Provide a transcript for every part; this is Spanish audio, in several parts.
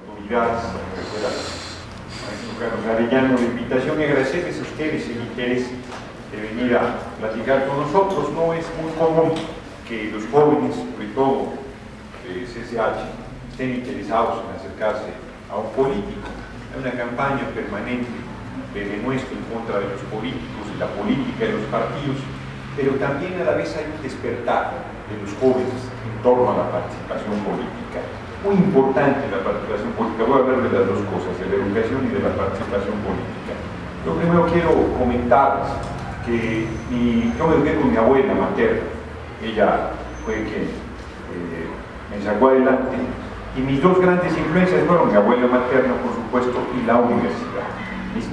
Autoridades, maestro Carlos Arellano, la invitación y agradecerles a ustedes el interés de venir a platicar con nosotros. No es muy común que los jóvenes, sobre todo de CCH, estén interesados en acercarse a un político. Hay una campaña permanente de denuestro en contra de los políticos, de la política, de los partidos, pero también a la vez hay un despertar de los jóvenes en torno a la participación política. Muy importante la participación política. Voy a hablar de las dos cosas, de la educación y de la participación política. Yo primero quiero comentarles que yo me eduqué con mi abuela materna. Ella fue quien me sacó adelante, y mis dos grandes influencias fueron mi abuela materna, por supuesto, y la universidad. Mis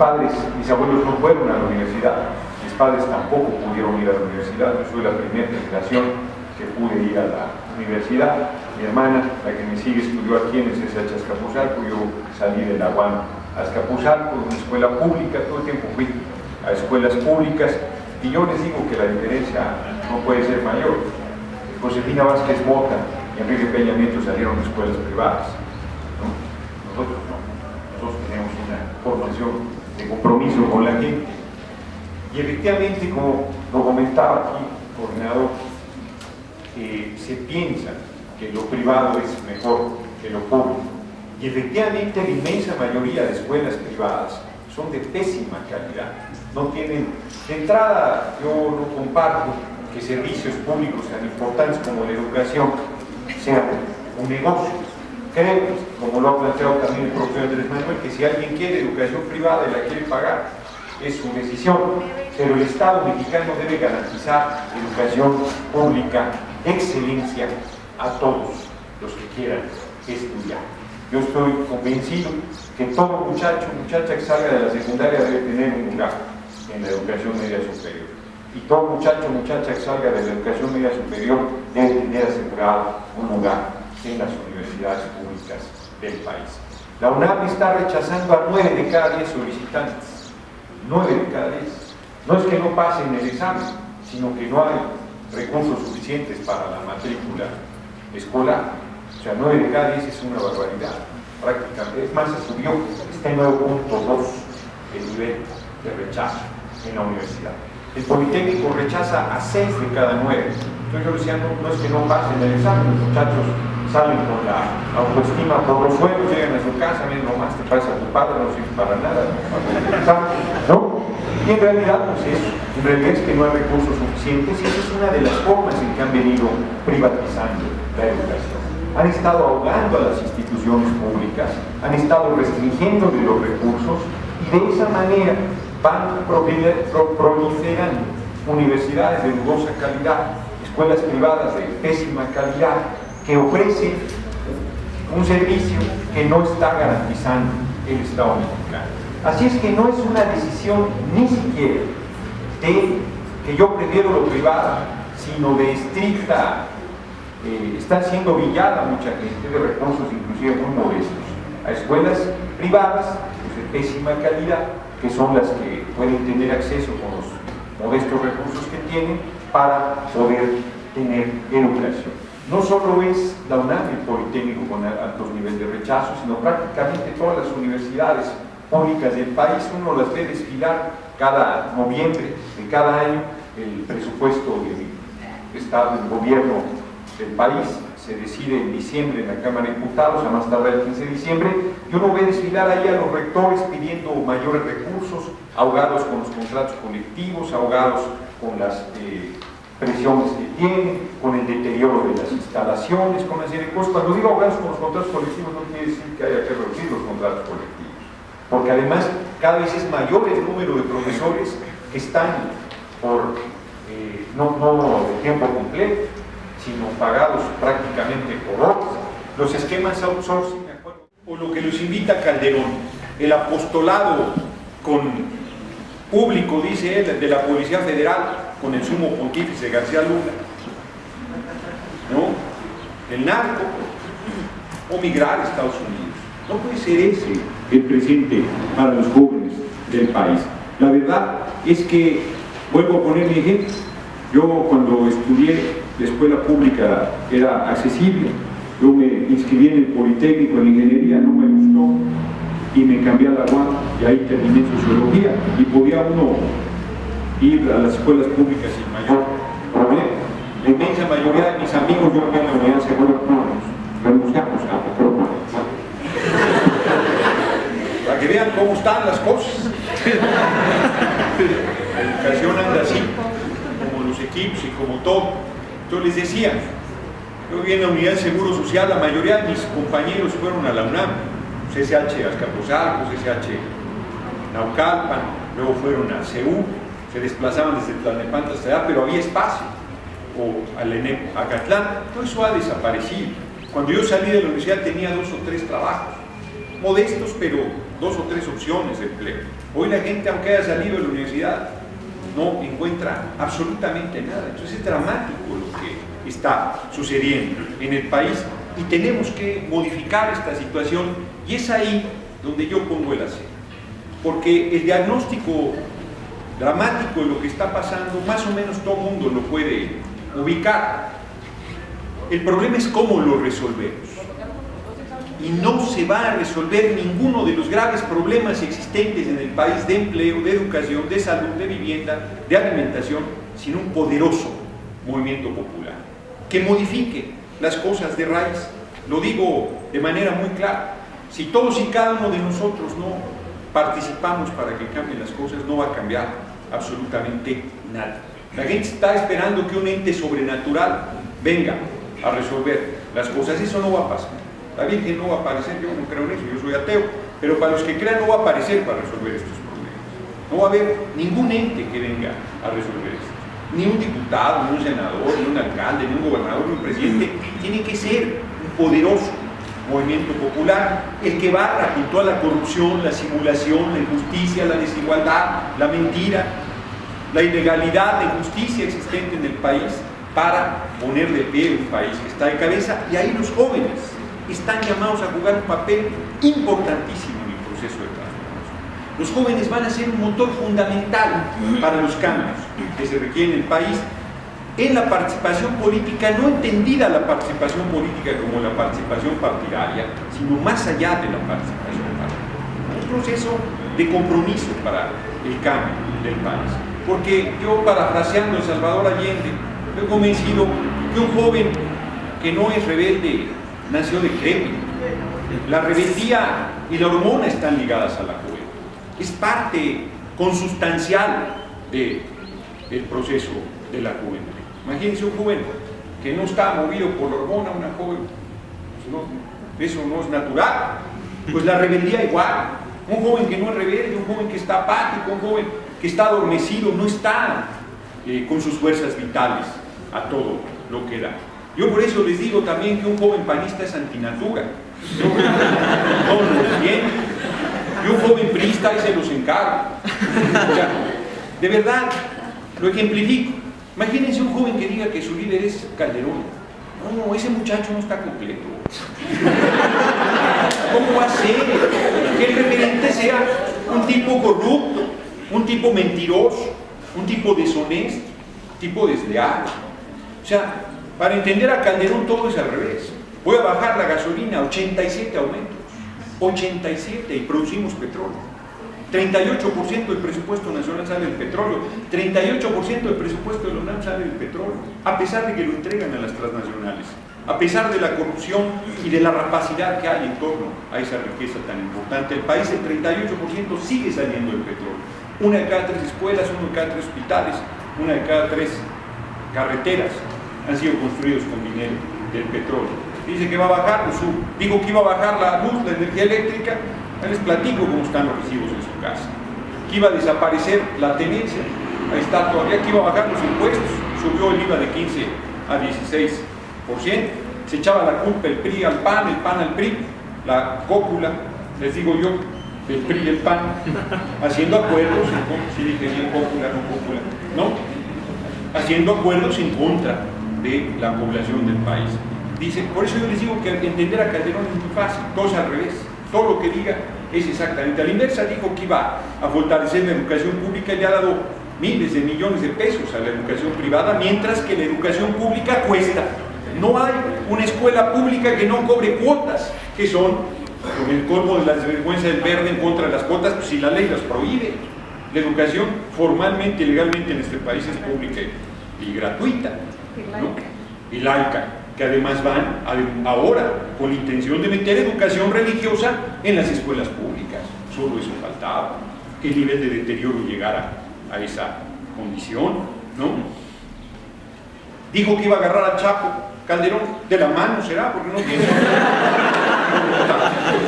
abuelos no fueron a la universidad, mis padres tampoco pudieron ir a la universidad. Yo soy la primera generación que pude ir a la universidad. Mi hermana, la que me sigue, estudió aquí en el CCH Azcapotzalco. Yo salí de la UAM a Azcapotzalco, una escuela pública, todo el tiempo fui a escuelas públicas, y yo les digo que la diferencia no puede ser mayor. Josefina Vázquez Mota y Enrique Peña Nieto salieron de escuelas privadas, ¿no? Nosotros no, nosotros tenemos una formación de compromiso con la gente. Y efectivamente, como lo comentaba aquí, coordinador, se piensa que lo privado es mejor que lo público. Y efectivamente la inmensa mayoría de escuelas privadas son de pésima calidad. No tienen, de entrada, yo no comparto que servicios públicos tan importantes como la educación sean un negocio. Creo, como lo ha planteado también el propio Andrés Manuel, que si alguien quiere educación privada y la quiere pagar, es su decisión, pero el Estado mexicano debe garantizar educación pública de excelencia a todos los que quieran estudiar. Yo estoy convencido que todo muchacho o muchacha que salga de la secundaria debe tener un lugar en la educación media superior, y todo muchacho o muchacha que salga de la educación media superior debe tener asegurado un lugar en las universidades públicas del país. La UNAM está rechazando a 9 de cada 10 solicitantes. 9 de cada 10. No es que no pasen el examen, sino que no hay recursos suficientes para la matrícula escolar. O sea, 9 de cada 10 es una barbaridad, prácticamente. Es más, se subió, está en 9.2 el nivel de rechazo en la universidad. El Politécnico rechaza a 6 de cada 9. Entonces yo decía, no es que no pasen el examen, los muchachos salen con la autoestima por los suelos, llegan a su casa, ven nomás, te pasa a tu padre, no sirve para nada, ¿no? Y en realidad, pues es que no hay recursos suficientes, y esa es una de las formas en que han venido privatizando la educación. Han estado ahogando a las instituciones públicas, han estado restringiendo los recursos, y de esa manera van proliferando universidades de dudosa calidad, escuelas privadas de pésima calidad, que ofrecen un servicio que no está garantizando el Estado mexicano. Así es que no es una decisión ni siquiera de que yo prefiero lo privado, sino de estricta, está siendo villada mucha gente de recursos inclusive muy modestos a escuelas privadas pues, de pésima calidad, que son las que pueden tener acceso con los modestos recursos que tienen para poder tener educación. No solo es la UNAM el Politécnico con altos niveles de rechazo, sino prácticamente todas las universidades públicas del país. Uno las ve desfilar cada noviembre de cada año. El presupuesto del Estado, del gobierno del país, se decide en diciembre en la Cámara de Diputados, a más tardar el 15 de diciembre, y uno ve desfilar ahí a los rectores pidiendo mayores recursos, ahogados con los contratos colectivos, ahogados con las presiones que tienen, con el deterioro de las instalaciones, con una serie de cosas. Cuando digo ahogados con los contratos colectivos, no quiere decir que haya que reducir los contratos colectivos, porque además cada vez es mayor el número de profesores que están por, no de tiempo completo, sino pagados prácticamente por horas. Los esquemas outsourcing, o lo que los invita Calderón, el apostolado con público, dice él, de la Policía Federal con el sumo pontífice García Luna, ¿no? El narco, o migrar a Estados Unidos. No puede ser ese el presente para los jóvenes del país. La verdad es que, vuelvo a poner mi ejemplo, Yo cuando estudié la escuela pública era accesible. Yo me inscribí en el Politécnico en Ingeniería, no me gustó y me cambié a la UAM y ahí terminé Sociología y podía uno ir a las escuelas públicas sin mayor problema. La inmensa mayoría de mis amigos, yo en la unidad segura, renunciamos a para que vean cómo están las cosas. La educación anda así, como los equipos y como todo. Entonces les decía, yo vi en la unidad de Seguro Social, la mayoría de mis compañeros fueron a la UNAM, CSH Azcapotzalco, CSH Naucalpan, luego fueron a CEU, se desplazaban desde Tlalnepantla hasta allá, pero había espacio, o al ENEP Acatlán. Todo eso ha desaparecido. Cuando yo salí de la universidad tenía 2 o 3 trabajos, modestos, pero 2 o 3 opciones de empleo. Hoy la gente, aunque haya salido de la universidad, no encuentra absolutamente nada. Entonces es dramático lo que está sucediendo en el país y tenemos que modificar esta situación, y es ahí donde yo pongo el acento, porque el diagnóstico dramático de lo que está pasando, más o menos todo el mundo lo puede ubicar. El problema es cómo lo resolvemos, y no se va a resolver ninguno de los graves problemas existentes en el país de empleo, de educación, de salud, de vivienda, de alimentación, sin un poderoso movimiento popular que modifique las cosas de raíz. Lo digo de manera muy clara: si todos y cada uno de nosotros no participamos para que cambien las cosas, no va a cambiar absolutamente nada. La gente está esperando que un ente sobrenatural venga a resolver las cosas. Eso no va a pasar. La Virgen no va a aparecer, yo no creo en eso, yo soy ateo, pero para los que crean no va a aparecer para resolver estos problemas. No va a haber ningún ente que venga a resolver esto. Ni un diputado, ni un senador, ni un alcalde, ni un gobernador, ni un presidente. Tiene que ser un poderoso movimiento popular el que barra con toda la corrupción, la simulación, la injusticia, la desigualdad, la mentira, la ilegalidad, la injusticia existente en el país, para poner de pie un país que está de cabeza. Y ahí los jóvenes están llamados a jugar un papel importantísimo en el proceso de transformación. Los jóvenes van a ser un motor fundamental para los cambios que se requieren en el país, en la participación política, no entendida la participación política como la participación partidaria, sino más allá de la participación partidaria. Un proceso de compromiso para el cambio del país. Porque yo, parafraseando a Salvador Allende, estoy convencido que un joven que no es rebelde nació decrépito. La rebeldía y la hormona están ligadas a la juventud. Es parte consustancial del proceso de la juventud. Imagínense un joven que no está movido por la hormona, una joven, pues no, eso no es natural. Pues la rebeldía igual. Un joven que no es rebelde, un joven que está apático, un joven que está adormecido, no está con sus fuerzas vitales a todo lo que da. Yo por eso les digo también que un joven panista es antinatura. No lo entiendo. Y un joven priista ahí se los encargo. O sea, de verdad, lo ejemplifico. Imagínense un joven que diga que su líder es Calderón. No, ese muchacho no está completo. ¿Cómo va a ser que el referente sea un tipo corrupto, un tipo mentiroso, un tipo deshonesto, un tipo desleal? O sea, para entender a Calderón todo es al revés. Voy a bajar la gasolina a 87 aumentos, 87, y producimos petróleo. 38% del presupuesto nacional sale del petróleo, 38% del presupuesto de la UNAM sale del petróleo, a pesar de que lo entregan a las transnacionales, a pesar de la corrupción y de la rapacidad que hay en torno a esa riqueza tan importante. El país, el 38% sigue saliendo del petróleo. 1 de cada 3 escuelas, 1 de cada 3 hospitales, 1 de cada 3 carreteras han sido construidos con dinero del petróleo. Dice que va a bajar, digo que iba a bajar la luz, la energía eléctrica. Les platico cómo están los recibos en su casa. Que iba a desaparecer la tenencia, ahí está todavía. Que iba a bajar los impuestos, subió el IVA de 15 a 16%. Se echaba la culpa el PRI al PAN, el PAN al PRI, la cópula, les digo yo, del PRI y el PAN, haciendo acuerdos, si dije bien cópula, no cópula, ¿no? Haciendo acuerdos en contra de la población del país. Dice, por eso yo les digo que entender a Calderón es muy fácil, todo es al revés. Todo lo que diga es exactamente a la inversa. Dijo que iba a fortalecer la educación pública y le ha dado miles de millones de pesos a la educación privada, mientras que la educación pública cuesta. No hay una escuela pública que no cobre cuotas, que son con el colmo de la desvergüenza del verde en contra de las cuotas, pues si la ley las prohíbe. La educación formalmente y legalmente en este país es pública y gratuita, ¿no? Y laica, que además van ahora con la intención de meter educación religiosa en las escuelas públicas. Solo eso faltaba, que el nivel de deterioro llegara a esa condición, ¿no? Dijo que iba a agarrar al Chapo Calderón de la mano, será, porque no tiene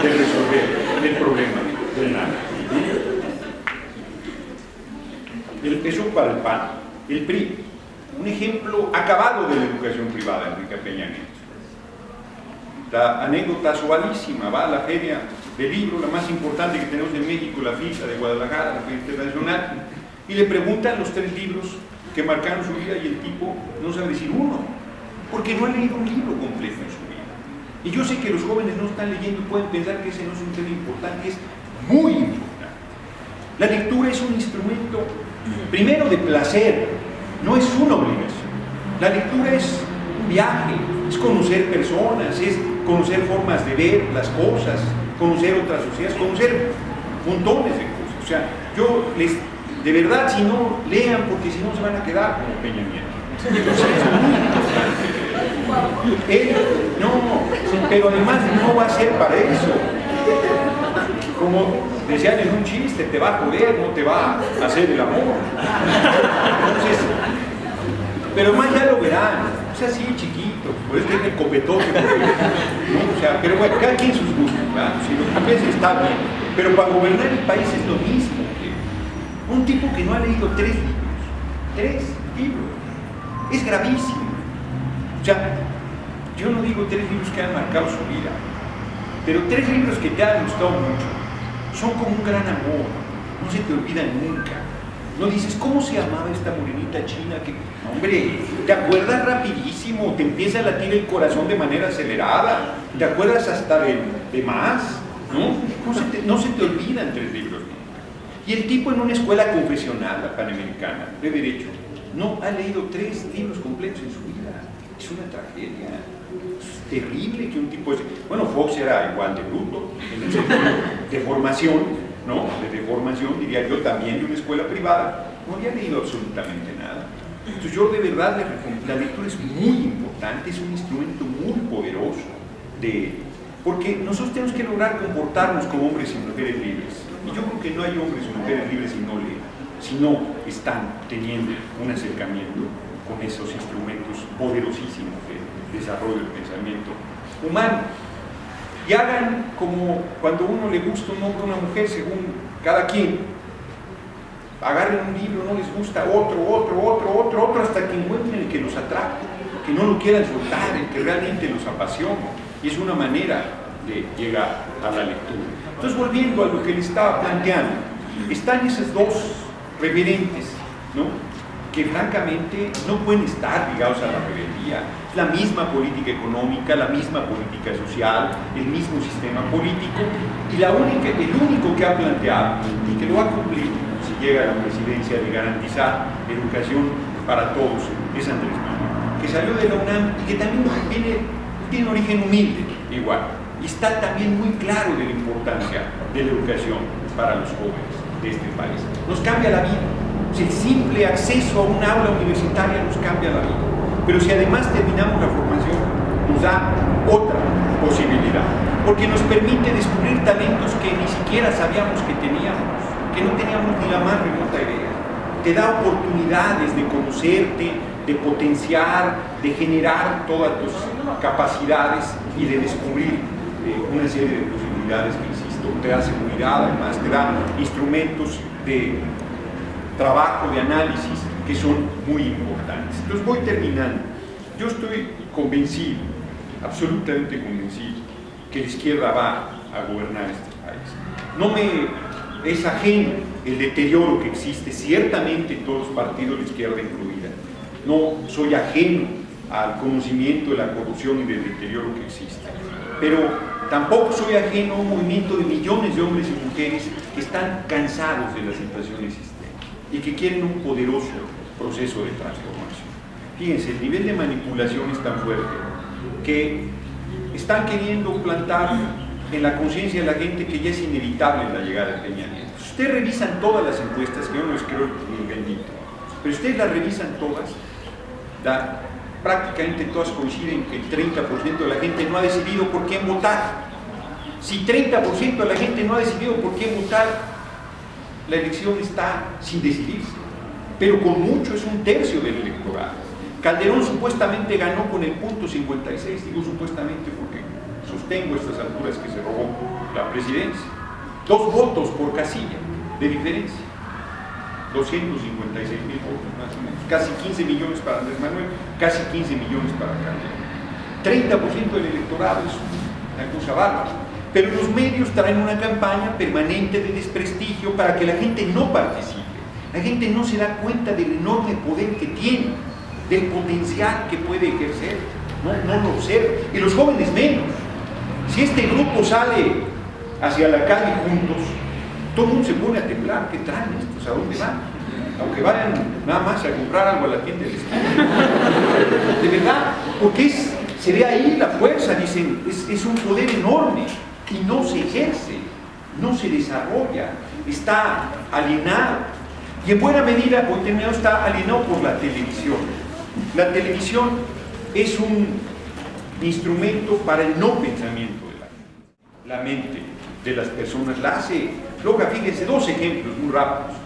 de resolver el problema del nada. Eso para el PAN. El PRI, un ejemplo acabado de la educación privada, Enrique Peña Nieto. La anécdota suavísima, va a la feria del libro, la más importante que tenemos en México, la FISA de Guadalajara, la Feria Internacional, y le preguntan los 3 libros que marcaron su vida y el tipo no sabe decir uno, porque no ha leído un libro completo en su vida. Y yo sé que los jóvenes no están leyendo y pueden pensar que ese no es un tema importante, es muy importante. La lectura es un instrumento, primero, de placer, no es una obligación. La lectura es un viaje, es conocer personas, es conocer formas de ver las cosas, conocer otras sociedades, conocer montones de cosas. O sea, yo les, de verdad, si no, lean, porque si no se van a quedar como Peña Nieto. Entonces, él, no, pero además no va a ser para eso. Como decían en un chiste, te va a joder, no te va a hacer el amor. Entonces, pero además ya lo verán, o sea, así chiquito, por eso tiene el copetote, ¿no? O sea, pero bueno, cada quien sus gustos, ¿verdad? Si lo que piensa está bien, pero para gobernar el país es lo mismo que un tipo que no ha leído 3 libros, es gravísimo. O sea, yo no digo 3 libros que han marcado su vida, pero 3 libros que te han gustado mucho, son como un gran amor, no se te olvidan nunca. No dices, ¿cómo se llamaba esta morenita china? Que, hombre, te acuerdas rapidísimo, te empieza a latir el corazón de manera acelerada, te acuerdas hasta de más, ¿no? No se te olvidan 3 libros nunca. Y el tipo en una escuela confesional, la Panamericana, de Derecho, no ha leído 3 libros completos en su vida. Es una tragedia. Es terrible que un tipo... Bueno, Fox era igual de bruto, en el sentido de formación, ¿no? De formación, diría yo, también de una escuela privada, no había leído absolutamente nada. Entonces yo de verdad la lectura es muy importante, es un instrumento muy poderoso, porque nosotros tenemos que lograr comportarnos como hombres y mujeres libres. Y yo creo que no hay hombres y mujeres libres si no leen, si no están teniendo un acercamiento con esos instrumentos poderosísimos de desarrollo del pensamiento humano. Y hagan como cuando uno le gusta un hombre o una mujer, según cada quien. Agarren un libro, no les gusta otro, hasta que encuentren el que los atrape, que no lo quieran soltar, el que realmente los apasiona. Y es una manera de llegar a la lectura. Entonces, volviendo a lo que les estaba planteando, están esos 2 referentes, ¿no?, que francamente no pueden estar ligados a la rebeldía. La misma política económica, la misma política social, el mismo sistema político, y el único que ha planteado y que lo va a cumplir si llega a la presidencia de garantizar educación para todos es Andrés Manuel, que salió de la UNAM y que también tiene origen humilde igual, y está también muy claro de la importancia de la educación para los jóvenes de este país. Nos cambia la vida. El simple acceso a un aula universitaria nos cambia la vida, pero si además terminamos la formación, nos da otra posibilidad, porque nos permite descubrir talentos que ni siquiera sabíamos que teníamos, que no teníamos ni la más remota idea. Te da oportunidades de conocerte, de potenciar, de generar todas tus capacidades y de descubrir una serie de posibilidades que, insisto, te da seguridad, además te da instrumentos de trabajo, de análisis, que son muy importantes. Entonces voy terminando. Yo estoy convencido, absolutamente convencido, que la izquierda va a gobernar este país. No me es ajeno el deterioro que existe, ciertamente en todos los partidos, la izquierda incluida. No soy ajeno al conocimiento de la corrupción y del deterioro que existe. Pero tampoco soy ajeno a un movimiento de millones de hombres y mujeres que están cansados de la situación existente. y que quieren un poderoso proceso de transformación. Fíjense, el nivel de manipulación es tan fuerte que están queriendo plantar en la conciencia de la gente que ya es inevitable la llegada de Peña Nieto. Si ustedes revisan todas las encuestas, que yo no les creo ni bendito, pero ustedes las revisan todas, prácticamente todas coinciden que el 30% de la gente no ha decidido por quién votar. Si 30% de la gente no ha decidido por quién votar, la elección está sin decidirse, pero con mucho es un tercio del electorado. Calderón supuestamente ganó con el punto 56, digo supuestamente porque sostengo a estas alturas que se robó la presidencia. 2 votos por casilla de diferencia, 256,000 votos más o menos, casi 15 millones para Andrés Manuel, casi 15 millones para Calderón. 30% del electorado es una cosa bárbara. Pero los medios traen una campaña permanente de desprestigio para que la gente no participe. La gente no se da cuenta del enorme poder que tiene, del potencial que puede ejercer, no lo observa. Y los jóvenes menos. Si este grupo sale hacia la calle juntos, todo el mundo se pone a temblar. ¿Qué traen estos? ¿A dónde van? Aunque vayan nada más a comprar algo a la tienda del esquina. De verdad, porque se ve ahí la fuerza, dicen, es un poder enorme y no se ejerce, no se desarrolla, está alienado. Y en buena medida, hoy terminado, está alienado por la televisión. La televisión es un instrumento para el no pensamiento de la mente de las personas. La hace loca. Fíjense, 2 ejemplos muy rápidos.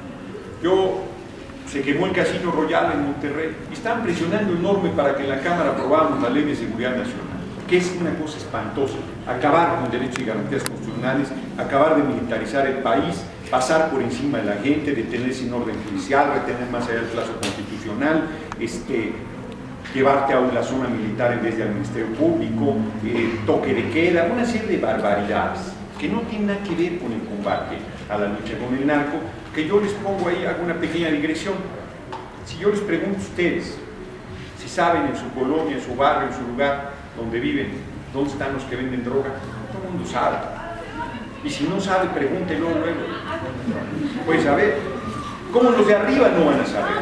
Se quemó el Casino Royal en Monterrey y estaban presionando enorme para que en la Cámara aprobáramos la Ley de Seguridad Nacional, que es una cosa espantosa, acabar con derechos y garantías constitucionales, acabar de militarizar el país, pasar por encima de la gente, detener sin orden judicial, retener más allá del plazo constitucional, llevarte a la zona militar en vez de al Ministerio Público, toque de queda, una serie de barbaridades que no tienen nada que ver con el combate a la lucha con el narco, que yo les pongo ahí, hago una pequeña digresión. Si yo les pregunto a ustedes, si saben en su colonia, en su barrio, en su lugar donde viven, dónde están los que venden droga, todo el mundo sabe. Y si no sabe, pregúntelo luego. Pues a ver, ¿cómo los de arriba no van a saber?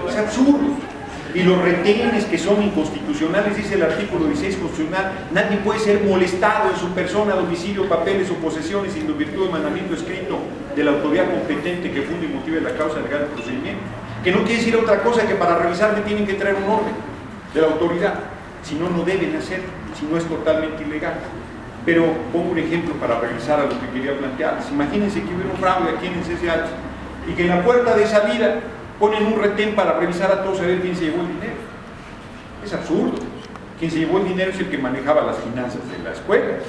Es absurdo. Y los retenes que son inconstitucionales, dice el artículo 16 constitucional, nadie puede ser molestado en su persona, domicilio, papeles o posesiones sin virtud de mandamiento escrito de la autoridad competente que funde y motive la causa legal del procedimiento. Que no quiere decir otra cosa que para revisarme tienen que traer un orden de la autoridad. Si no, no deben hacerlo, si no es totalmente ilegal. Pero pongo un ejemplo para regresar a lo que quería plantearles. Imagínense que hubiera un fraude aquí en el CCH y que en la puerta de salida ponen un retén para revisar a todos a ver quién se llevó el dinero. Es absurdo. Quien se llevó el dinero es el que manejaba las finanzas de la escuela,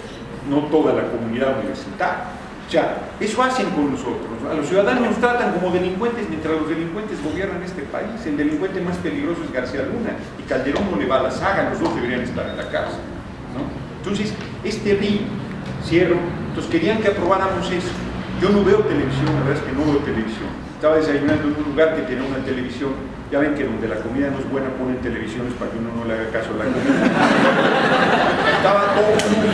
no toda la comunidad universitaria. O sea, eso hacen con nosotros. A los ciudadanos nos tratan como delincuentes mientras los delincuentes gobiernan este país. El delincuente más peligroso es García Luna y Calderón no le va a la saga, los dos deberían estar en la cárcel, ¿no? Entonces, es terrible. Cierro. Entonces, querían que aprobáramos eso. Yo no veo televisión, la verdad es que no veo televisión. Estaba desayunando en un lugar que tenía una televisión. Ya ven que donde la comida no es buena ponen televisiones para que uno no le haga caso a la comida. Estaba todo mundo.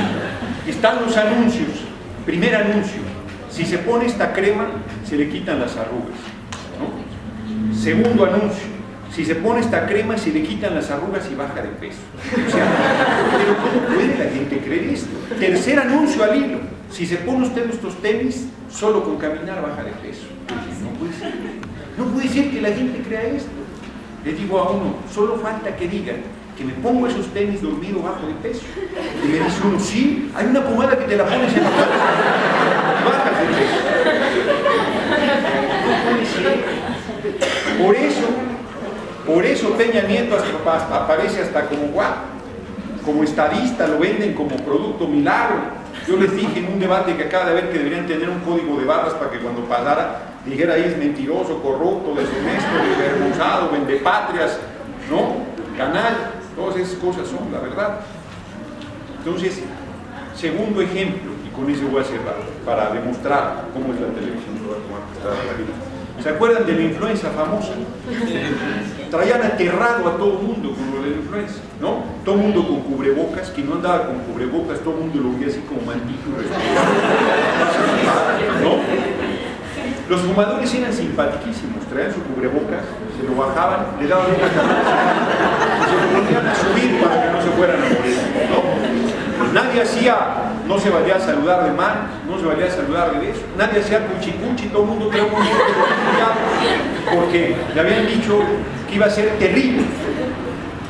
Están los anuncios. Primer anuncio. Si se pone esta crema, se le quitan las arrugas, ¿no? Segundo anuncio. Si se pone esta crema, se le quitan las arrugas y baja de peso. O sea, pero ¿cómo puede la gente creer esto? Tercer anuncio al hilo. Si se pone usted estos tenis, solo con caminar baja de peso. No puede ser. No puede ser que la gente crea esto. Le digo a uno, solo falta que digan que me pongo esos tenis dormido bajo de peso. Y me dice uno, sí, hay una pomada que te la pones en la cara y bajas de peso. No puede ser. Por eso Peña Nieto hasta aparece hasta como guapo, como estadista, lo venden como producto milagro. Yo les dije en un debate que acaba de haber que deberían tener un código de barras para que cuando pasara dijera ahí es mentiroso, corrupto, deshonesto, desvergonzado, vendepatrias, ¿no? Canal, todas esas cosas son la verdad. Entonces, segundo ejemplo, y con eso voy a cerrar, para demostrar cómo es la televisión. ¿Se acuerdan de la influenza famosa? Traían aterrado a todo el mundo con lo de la influenza, ¿no? Todo el mundo con cubrebocas, quien no andaba con cubrebocas, todo el mundo lo veía así como maldito, ¿no? Los fumadores eran simpaticísimos, traían su cubrebocas, se lo bajaban, le daban una camisa, se lo ponían a subir para que no se fueran a morir, ¿no? Nadie hacía, no se valía a saludar de mal, no se valía a saludar de beso, nadie hacía cuchicuchi, todo el mundo creó un mundo porque le habían dicho que iba a ser terrible.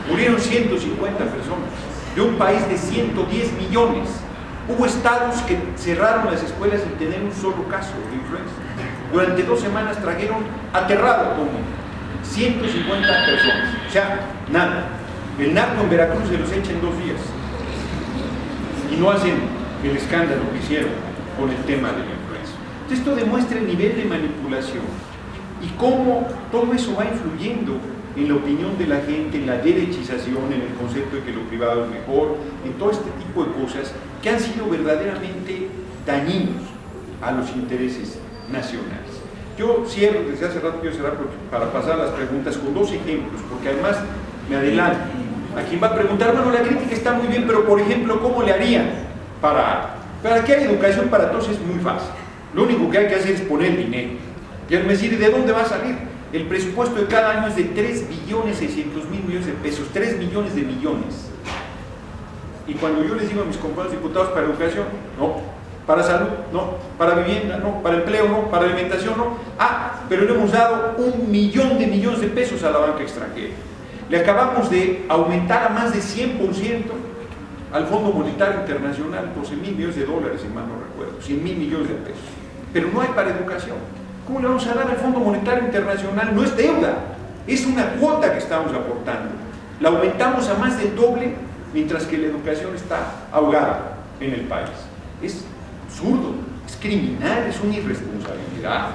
Murieron 150 personas, de un país de 110 millones. Hubo estados que cerraron las escuelas sin tener un solo caso de influenza. Durante 2 semanas trajeron aterrado a todo el mundo. 150 personas. O sea, nada. El narco en Veracruz se los echa en 2 días. Y no hacen el escándalo que hicieron con el tema de la influenza. Entonces, esto demuestra el nivel de manipulación y cómo todo eso va influyendo en la opinión de la gente, en la derechización, en el concepto de que lo privado es mejor, en todo este tipo de cosas que han sido verdaderamente dañinos a los intereses nacionales. Yo cierro, desde hace rato quiero cerrar para pasar a las preguntas con 2 ejemplos, porque además me adelanto. A quien va a preguntar, bueno, la crítica está muy bien, pero por ejemplo, ¿cómo le harían para que haya educación para todos? Es muy fácil. Lo único que hay que hacer es poner dinero. Y al decir, ¿de dónde va a salir? El presupuesto de cada año es de 3.600.000.000.000 de pesos, 3 millones de millones. Y cuando yo les digo a mis compañeros diputados, para educación, no, para salud, no, para vivienda, no, para empleo, no, para alimentación, no. Ah, pero le hemos dado 1 millón de millones de pesos a la banca extranjera. Le acabamos de aumentar a más de 100% al Fondo Monetario Internacional, 12.000 millones de dólares, si mal no recuerdo, 100.000 millones de pesos. Pero no hay para educación. ¿Cómo le vamos a dar al Fondo Monetario Internacional? No es deuda, es una cuota que estamos aportando. La aumentamos a más del doble, mientras que la educación está ahogada en el país. Es absurdo, es criminal, es una irresponsabilidad.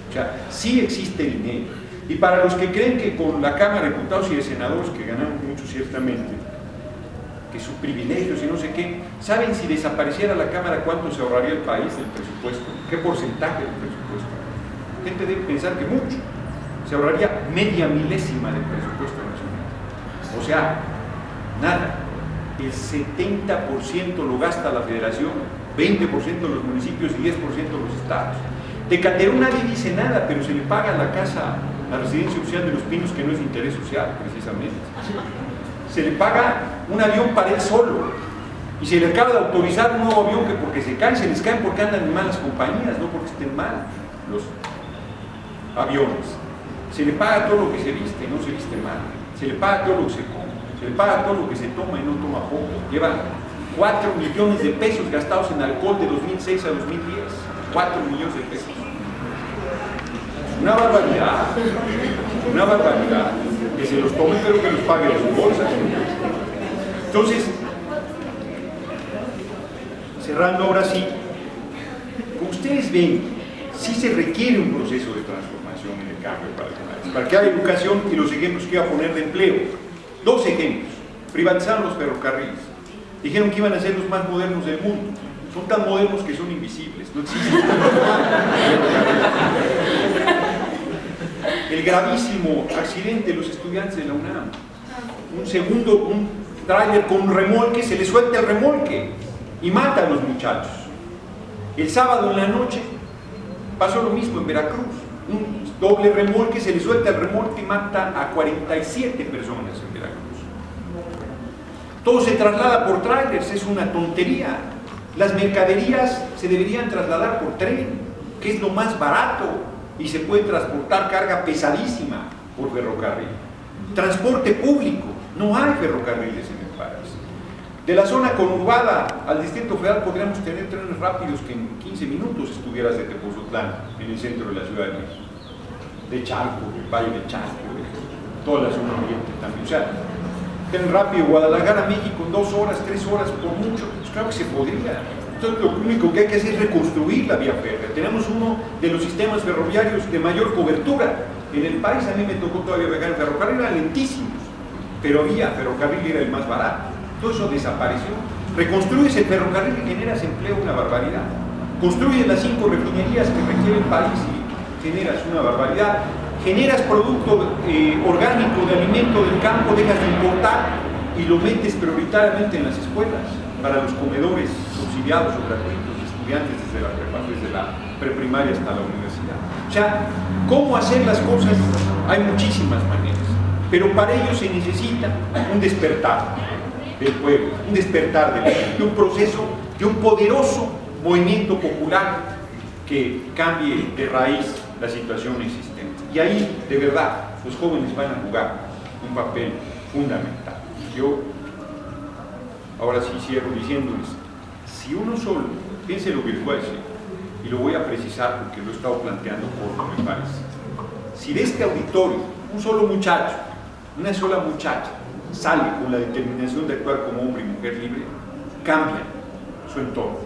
O sea, sí existe dinero. Y para los que creen que con la Cámara de Diputados y de Senadores, que ganamos mucho ciertamente, que sus privilegios y no sé qué, ¿saben si desapareciera la Cámara cuánto se ahorraría el país del presupuesto? ¿Qué porcentaje del presupuesto? La gente debe pensar que mucho. Se ahorraría media milésima del presupuesto nacional. O sea, nada. El 70% lo gasta la Federación, 20% los municipios y 10% los estados. De Caterú nadie dice nada, pero se le paga la casa, la residencia oficial de Los Pinos, que no es de interés social, precisamente. Se le paga un avión para él solo, y se le acaba de autorizar un nuevo avión que porque se caen, se les caen porque andan en malas compañías, no porque estén mal los aviones. Se le paga todo lo que se viste, no se viste mal. Se le paga todo lo que se come, se le paga todo lo que se toma y no toma poco. Lleva 4 millones de pesos gastados en alcohol de 2006 a 2010. 4 millones de pesos. Una barbaridad, que se los tome pero que los pague de sus bolsas. Entonces, cerrando ahora sí, como ustedes ven, sí se requiere un proceso de transformación en el cambio para que haya educación, y los ejemplos que iba a poner de empleo. 2 ejemplos. Privatizaron los ferrocarriles. Dijeron que iban a ser los más modernos del mundo. Son tan modernos que son invisibles, no existen. El gravísimo accidente de los estudiantes de la UNAM. Un tráiler con un remolque, se le suelta el remolque y mata a los muchachos. El sábado en la noche pasó lo mismo en Veracruz. Un doble remolque, se le suelta el remolque y mata a 47 personas en Veracruz. Todo se traslada por tráilers, es una tontería. Las mercaderías se deberían trasladar por tren, que es lo más barato, y se puede transportar carga pesadísima por ferrocarril. Transporte público, no hay ferrocarriles en el país. De la zona conurbada al Distrito Federal podríamos tener trenes rápidos que en 15 minutos estuvieras de Tepozotlán, en el centro de la Ciudad de México. De Chalco, del Valle de Chalco, de toda la zona oriente también. O sea, tren rápido, Guadalajara, México, en 2 horas, 3 horas, por mucho, pues claro que se podría. Entonces lo único que hay que hacer es reconstruir la vía férrea. Tenemos uno de los sistemas ferroviarios de mayor cobertura en el país. A mí me tocó todavía viajar en ferrocarril, eran lentísimos, pero había ferrocarril, era el más barato. Todo eso desapareció. Reconstruyes el ferrocarril y generas empleo, una barbaridad. Construyes las 5 refinerías que requiere el país y generas una barbaridad. Generas producto orgánico de alimento del campo, dejas de importar y lo metes prioritariamente en las escuelas para los comedores subsidiados o gratuitos de estudiantes desde la preprimaria hasta la universidad. O sea, ¿cómo hacer las cosas? Hay muchísimas maneras, pero para ello se necesita un despertar del pueblo, un despertar de la gente, un proceso de un poderoso movimiento popular que cambie de raíz la situación existente. Y ahí, de verdad, los jóvenes van a jugar un papel fundamental. Yo, ahora sí cierro diciéndoles, si uno solo, piense lo que les voy a decir, y lo voy a precisar porque lo he estado planteando por me parece. Si de este auditorio, un solo muchacho, una sola muchacha, sale con la determinación de actuar como hombre y mujer libre, cambia su entorno,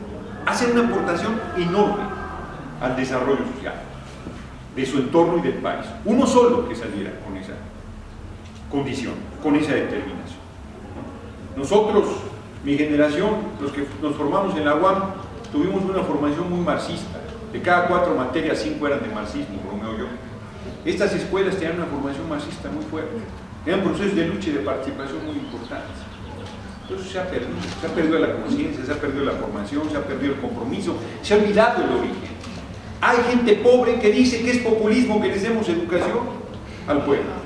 hacen una aportación enorme al desarrollo social de su entorno y del país. Uno solo que saliera con esa condición, con esa determinación. Nosotros, mi generación, los que nos formamos en la UAM, tuvimos una formación muy marxista. De cada 4 materias, 5 eran de marxismo, Romeo y yo. Estas escuelas tenían una formación marxista muy fuerte. Eran procesos de lucha y de participación muy importantes. Entonces se ha perdido la conciencia, se ha perdido la formación, se ha perdido el compromiso, se ha olvidado el origen. Hay gente pobre que dice que es populismo que les demos educación al pueblo.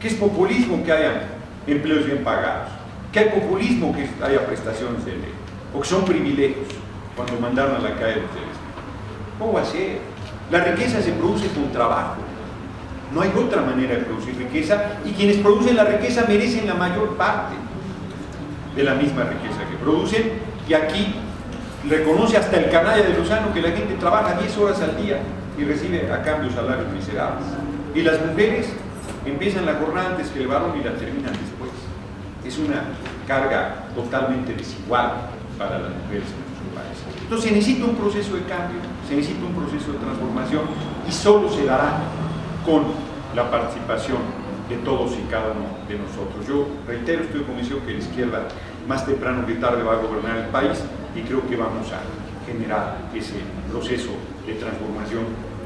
Que es populismo que haya empleos bien pagados. Que hay populismo que haya prestaciones de ley. O que son privilegios cuando mandaron a la calle los del Estado. ¿Cómo va a ser? La riqueza se produce con trabajo. No hay otra manera de producir riqueza, y quienes producen la riqueza merecen la mayor parte de la misma riqueza que producen. Y aquí reconoce hasta el canalla de Lozano que la gente trabaja 10 horas al día y recibe a cambio salarios miserables. Y las mujeres empiezan la jornada antes que el varón y la terminan después. Es una carga totalmente desigual para las mujeres en nuestro país. Entonces se necesita un proceso de cambio, se necesita un proceso de transformación, y solo se dará con la participación de todos y cada uno de nosotros. Yo reitero, estoy convencido que la izquierda más temprano que tarde va a gobernar el país, y creo que vamos a generar ese proceso de transformación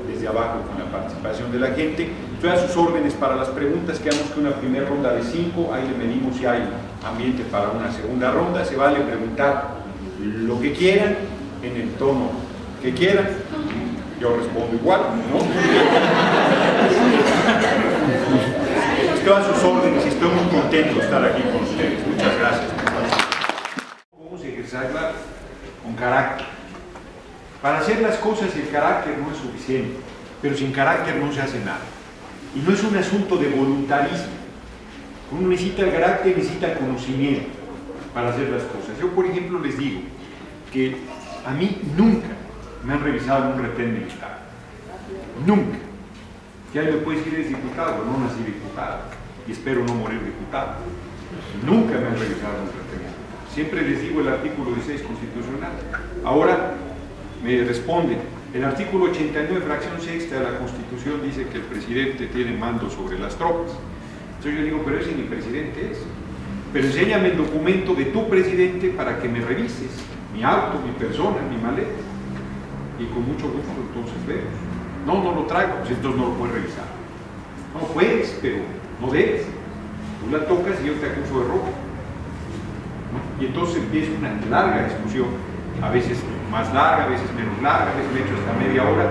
desde abajo con la participación de la gente. Estoy a sus órdenes para las preguntas. Quedamos con una primera ronda de 5, ahí le medimos si hay ambiente para una segunda ronda. Se vale preguntar lo que quieran, en el tono que quieran. Yo respondo igual, ¿no? Estoy a sus órdenes y estoy muy contento de estar aquí con ustedes. Muchas gracias. Vamos a ejercerla con carácter. Para hacer las cosas el carácter no es suficiente, pero sin carácter no se hace nada. Y no es un asunto de voluntarismo. Uno necesita el carácter, necesita el conocimiento para hacer las cosas. Yo, por ejemplo, les digo que a mí nunca me han revisado en un retén militar. Nunca. Ya me puedes decir, eres diputado, no nací diputado y espero no morir diputado. Nunca me han revisado en un retén militar. Siempre les digo el artículo 16 constitucional. Ahora me responden, el artículo 89, fracción sexta de la Constitución dice que el presidente tiene mando sobre las tropas. Entonces yo digo, pero ese ni presidente es. Pero enséñame el documento de tu presidente para que me revises mi auto, mi persona, mi maleta. Y con mucho gusto entonces vemos. No, no lo traigo, pues entonces no lo puedes revisar. No puedes, pero no debes. Tú la tocas y yo te acuso de robo. Y entonces empieza una larga discusión, a veces más larga, a veces menos larga, a veces me echo hasta media hora.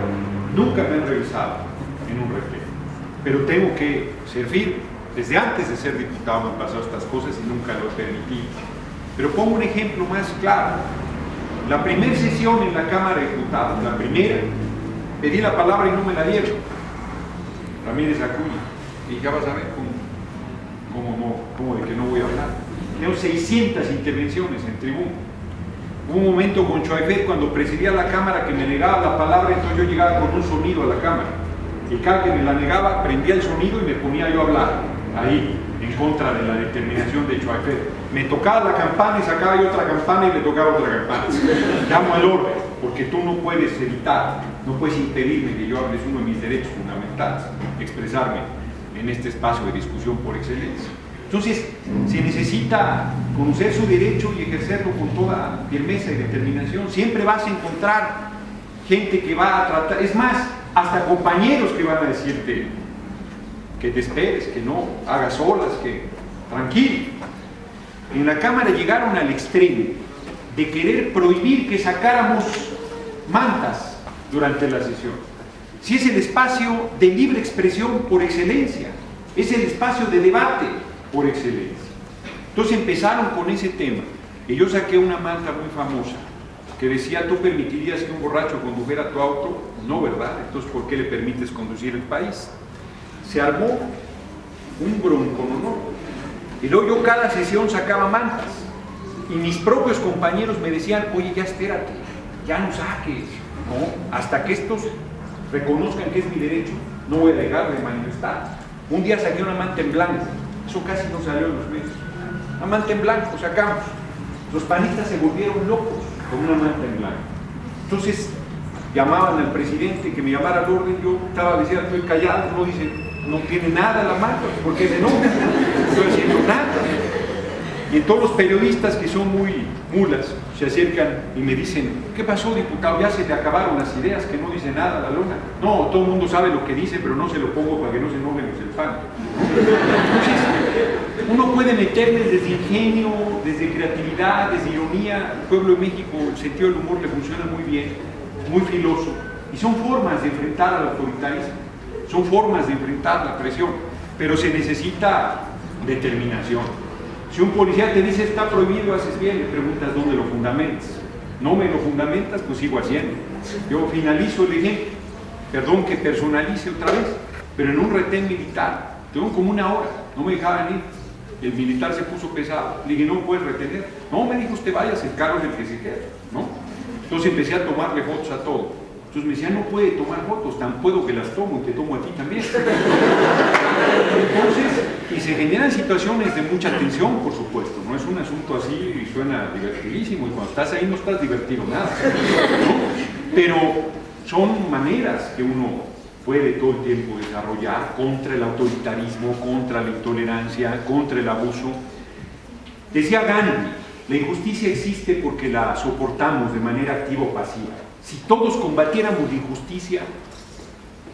Nunca me han revisado en un retén. Pero tengo que servir. Desde antes de ser diputado me han pasado estas cosas y nunca lo he permitido. Pero pongo un ejemplo más claro. La primera sesión en la Cámara de Diputados, la primera, pedí la palabra y no me la dieron. Ramírez Acuña. Y ya vas a ver cómo de que no voy a hablar. Tengo 600 intervenciones en tribuna. Hubo un momento con Choaifet cuando presidía la Cámara que me negaba la palabra, entonces yo llegaba con un sonido a la Cámara. Y cada que me la negaba, prendía el sonido y me ponía yo a hablar. Ahí, en contra de la determinación de Choaifet. Me tocaba la campana y sacaba yo otra campana y le tocaba otra campana. Llamo al orden, porque tú no puedes evitar, no puedes impedirme que yo hable de uno de mis derechos fundamentales, expresarme en este espacio de discusión por excelencia. Entonces, se necesita conocer su derecho y ejercerlo con toda firmeza y determinación. Siempre vas a encontrar gente que va a tratar, es más, hasta compañeros que van a decirte que te esperes, que no hagas olas, que tranquilo. En la Cámara llegaron al extremo de querer prohibir que sacáramos mantas durante la sesión. Si es el espacio de libre expresión por excelencia, es el espacio de debate por excelencia. Entonces empezaron con ese tema y yo saqué una manta muy famosa que decía: ¿tú permitirías que un borracho condujera tu auto? No, ¿verdad? Entonces, ¿por qué le permites conducir el país? Se armó un broncononó. Y luego yo cada sesión sacaba mantas y mis propios compañeros me decían: oye, ya espérate, ya no saques, ¿no? Hasta que estos reconozcan que es mi derecho, no voy a dejar de manifestar. Un día saqué una manta en blanco, eso casi no salió en los medios. Una manta en blanco sacamos. Los panistas se volvieron locos con una manta en blanco. Entonces llamaban al presidente que me llamara al orden. Yo decía: estoy callado, no dice, no tiene nada la manta, porque se enoja, no estoy haciendo nada. Y todos los periodistas que son muy mulas se acercan y me dicen: ¿qué pasó, diputado? Ya se le acabaron las ideas, que no dice nada la lona. No, todo el mundo sabe lo que dice, pero no se lo pongo para que no se enojen los del PAN. Entonces, uno puede meterle desde ingenio, desde creatividad, desde ironía. El pueblo de México, el sentido del humor le funciona muy bien, muy filoso, y son formas de enfrentar al autoritarismo, son formas de enfrentar la presión, pero se necesita determinación. Si un policía te dice está prohibido, haces bien, le preguntas dónde lo fundamentas. No me lo fundamentas, pues sigo haciendo. Yo finalizo el ejemplo, perdón que personalice otra vez, pero en un retén militar, tengo como una hora, no me dejaban ir. El militar se puso pesado, le dije: no puedes retener. No, me dijo: usted vaya, el carro es el que se queda, ¿no? Entonces empecé a tomarle fotos a todo. Entonces me decía: no puede tomar fotos, tan puedo que las tomo y te tomo a ti también. Entonces, y se generan situaciones de mucha tensión, por supuesto, no es un asunto así y suena divertidísimo, y cuando estás ahí no estás divertido nada, ¿no? Pero son maneras que uno puede todo el tiempo desarrollar contra el autoritarismo, contra la intolerancia, contra el abuso. Decía Gandhi: la injusticia existe porque la soportamos de manera activa o pasiva. Si todos combatiéramos la injusticia,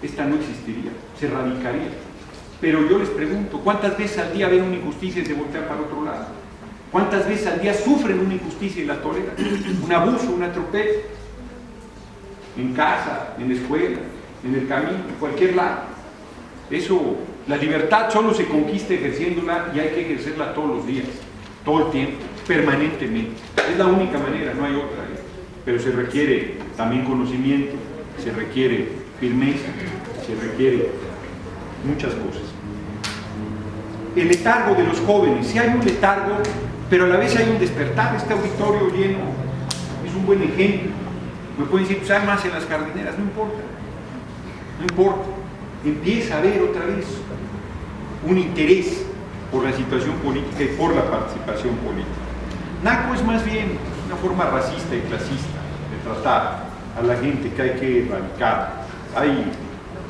esta no existiría, se erradicaría. Pero yo les pregunto: ¿cuántas veces al día ven una injusticia y se voltean para otro lado? ¿Cuántas veces al día sufren una injusticia y la toleran? Un abuso, un atropello, en casa, en la escuela, en el camino, en cualquier lado. Eso, la libertad solo se conquista ejerciéndola, y hay que ejercerla todos los días, todo el tiempo, permanentemente. Es la única manera, no hay otra. Pero se requiere también conocimiento, se requiere firmeza, se requiere muchas cosas. El letargo de los jóvenes: si hay un letargo, pero a la vez hay un despertar. Este auditorio lleno es un buen ejemplo. Me pueden decir: pues hay más en las jardineras. No importa, no importa. Empieza a haber otra vez un interés por la situación política y por la participación política. Naco es más bien una forma racista y clasista de tratar a la gente que hay que erradicar. Hay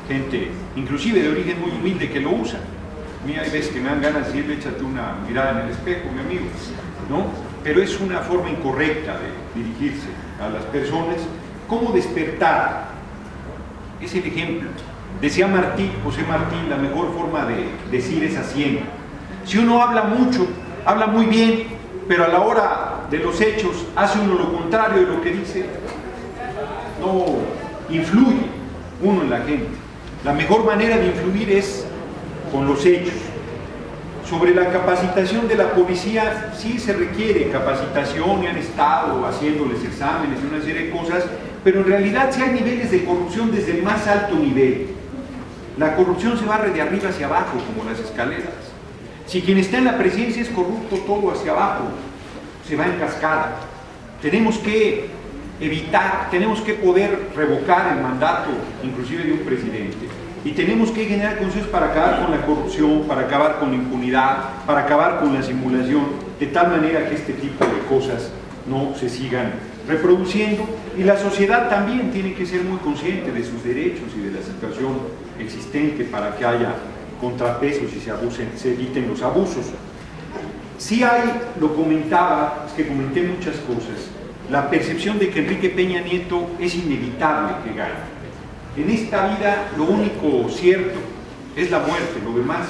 gente, inclusive de origen muy humilde, que lo usa. A mí hay veces que me dan ganas de decirle: échate una mirada en el espejo, mi amigo, ¿no? Pero es una forma incorrecta de dirigirse a las personas. ¿Cómo despertar? Es el ejemplo. Decía José Martí: la mejor forma de decir es haciendo. Si uno habla mucho, habla muy bien, pero a la hora de los hechos hace uno lo contrario de lo que dice, no influye uno en la gente. La mejor manera de influir es con los hechos. Sobre la capacitación de la policía, sí se requiere capacitación, y han estado haciéndoles exámenes y una serie de cosas, pero en realidad sí hay niveles de corrupción desde el más alto nivel. La corrupción se barre de arriba hacia abajo, como las escaleras. Si quien está en la presidencia es corrupto, todo hacia abajo se va en cascada. Tenemos que evitar, tenemos que poder revocar el mandato, inclusive de un presidente, y tenemos que generar consensos para acabar con la corrupción, para acabar con la impunidad, para acabar con la simulación, de tal manera que este tipo de cosas no se sigan reproduciendo. Y la sociedad también tiene que ser muy consciente de sus derechos y de la situación existente para que haya contrapesos y se eviten los abusos. Sí hay, lo comentaba, es que comenté muchas cosas, la percepción de que Enrique Peña Nieto es inevitable que gane. En esta vida lo único cierto es la muerte, lo demás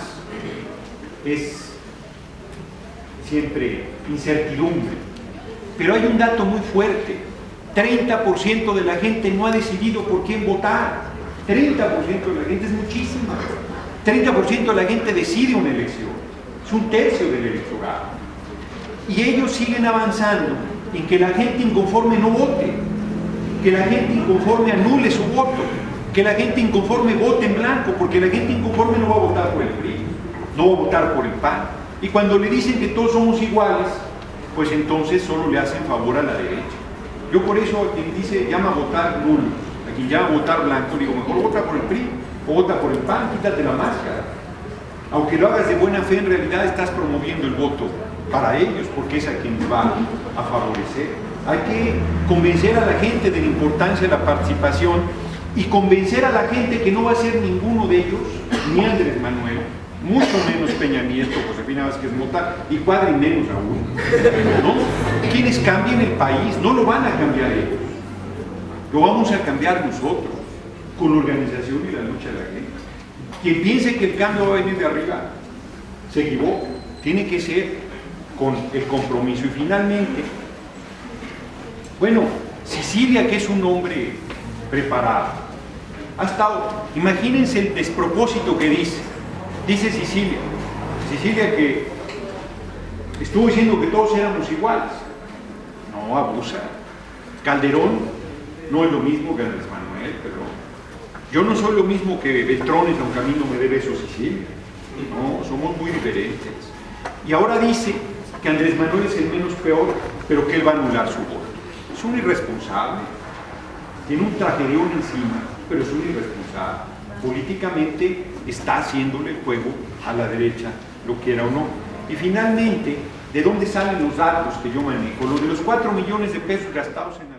es siempre incertidumbre. Pero hay un dato muy fuerte: 30% de la gente no ha decidido por quién votar. 30% de la gente es muchísima. 30% de la gente decide una elección. Es un tercio del electorado. Y ellos siguen avanzando en que la gente inconforme no vote, que la gente inconforme anule su voto, que la gente inconforme vote en blanco, porque la gente inconforme no va a votar por el PRI, no va a votar por el PAN. Y cuando le dicen que todos somos iguales, pues entonces solo le hacen favor a la derecha. Yo por eso a quien dice llama a votar nulo, a quien llama a votar blanco, digo, mejor vota por el PRI o vota por el PAN, quítate la máscara. Aunque lo hagas de buena fe, en realidad estás promoviendo el voto para ellos, porque es a quien va a favorecer. Hay que convencer a la gente de la importancia de la participación y convencer a la gente que no va a ser ninguno de ellos, ni Andrés Manuel, mucho menos Peña Nieto, Josefina Vázquez Mota y Cuadri menos aún, ¿no? Quienes cambien el país, no lo van a cambiar ellos, lo vamos a cambiar nosotros, con la organización y la lucha de la gente. Quien piense que el cambio va a venir de arriba, se equivoca. Tiene que ser con el compromiso. Y finalmente, bueno, Sicilia, que es un hombre preparado, ha estado, imagínense el despropósito que dice Sicilia que estuvo diciendo que todos éramos iguales. No, abusa. Calderón no es lo mismo que Andrés Manuel, pero yo no soy lo mismo que Beltrones, aunque a mí no me debe eso Sicilia. No, somos muy diferentes. Y ahora dice que Andrés Manuel es el menos peor, pero que él va a anular su voto. Es un irresponsable. Tiene un tragedión encima, pero es un irresponsable. Políticamente está haciéndole el juego a la derecha, lo quiera o no. Y finalmente, ¿de dónde salen los datos que yo manejo? Los de los 4 millones de pesos gastados en